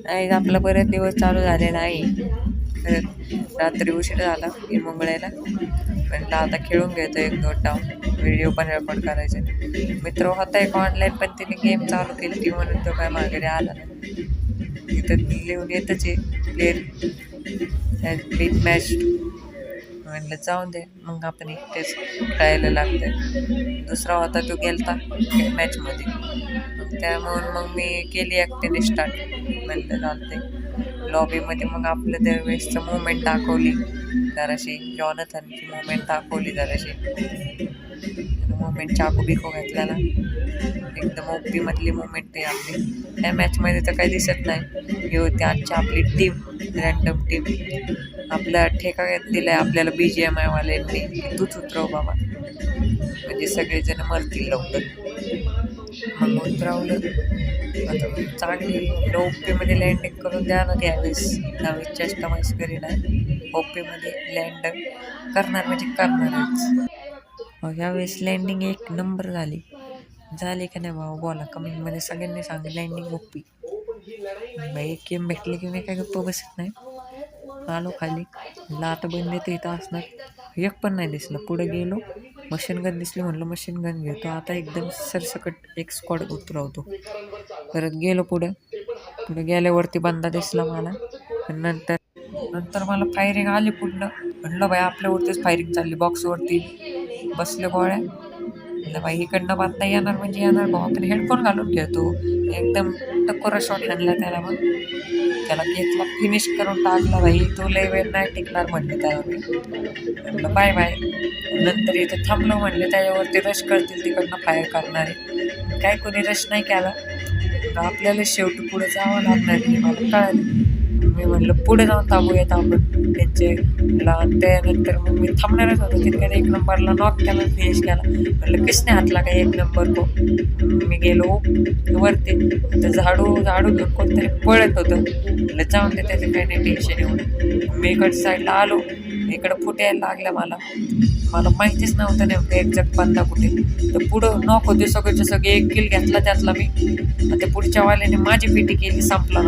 नाही आपला बरेच दिवस चालू झालेला आहे. परत रात्री उशीर झाला की मंगळायला म्हटलं आता खेळून घ्यायचं 1-2 डाव, व्हिडिओ पण रेकॉर्ड करायचे. मित्र होता एक ऑनलाईन पण तिने गेम चालू केली ती म्हणून तो काय माघारी आला नाही. इथं लिहून येतच आहे प्लेअर बीट मॅच. म्हणलं जाऊन दे मग आपण एकटेच खेळायला लागतंय. दुसरा होता तो गेलता मॅचमध्ये, त्यामुळे मग मी केली एकट्याने स्टार्ट. म्हणलं चालतंय लॉबीमध्ये मग आपलं दरवेळेसचं मुवमेंट दाखवली जराशी, जॉनथनची मुवमेंट दाखवली जराशी. मुवमेंट चाकू बिकू घातल्याला एकदम ओपी मधली मुवमेंट आहे आपली. त्या मॅचमध्ये तर काही दिसत नाही. ही होती आजची आपली टीम, रँडम टीम. आपला ठेका दिलाय आपल्याला BGMI वाल्यांनी की तूच उतरव बाबा, म्हणजे सगळेजण मरतील लवकर. मग उतरवलं. आता चांगली ओपीमध्ये लँडिंग करून द्या ना त्यावेळेस. त्यावेळेस कस्टमाइज करी नाही, ओपीमध्ये लँड करणार म्हणजे करणारच. ह्यावेळेस लँडिंग एक नंबर झाली का नाही भाऊ बोला कमेंटमध्ये. सगळ्यांनी सांगा लँडिंग ओपी. बाई एक गेम भेटली की मी काय गप्प बसत नाही. आलो खाली, लात बंद येते इथं असणार, एक पण नाही दिसलं. पुढे गेलो, मशीन गन दिसली, म्हणलं मशीन गन घेतो आता एकदम सरसकट एक स्क्वॉड उतरवतो. परत गेलो पुढे गेल्यावरती बंदा दिसला मला. नंतर मला फायरिंग आली पुढनं. म्हणलं बाई आपल्यावरतीच फायरिंग चालली, बॉक्सवरती बसले गोळ्या. म्हणलं बाई इकडनं बांधता येणार म्हणजे येणार भाऊ, आपण हेडफोन घालून घेतो. एकदम टकोरा शॉट आणला त्याला. मग त्याला घेतला, फिनिश करून टाकला. भाई तो लय वेळ नाही टिकणार म्हणले त्याला मी. म्हणलं बाय बाय. नंतर इथं थांबलो, म्हणले त्याच्यावरती रश करतील तिकडनं फायर करणारे. काय कोणी रश नाही केला, आपल्याला शेवटी पुढे जावं लागणार हे मला कळालं. मी म्हणलं पुढे जाऊन थांबूयात आपण त्यांचे. त्यानंतर मग मी थांबणारच होतो तिकडे. 1 नंबरला नॉक केला, फिनिश केला. म्हणलं किसने हातला काय 1 नंबर को. मी गेलो वरती, तर झाडू घेऊन कोणतरी पळत होतं. म्हणलं जाऊन दे त्याचं काही नाही टेन्शन एवढं. मी इकडच्या साईडला आलो, इकडं फुटायला लागल्या मला माहितीच नव्हतं नेमकं एक्झॅक्ट बंदा कुठे. तर पुढं नॉक होते सगळे एक किल घेतला त्यातला मी. आता पुढच्या वाल्याने माझी पिटी केली, संपला.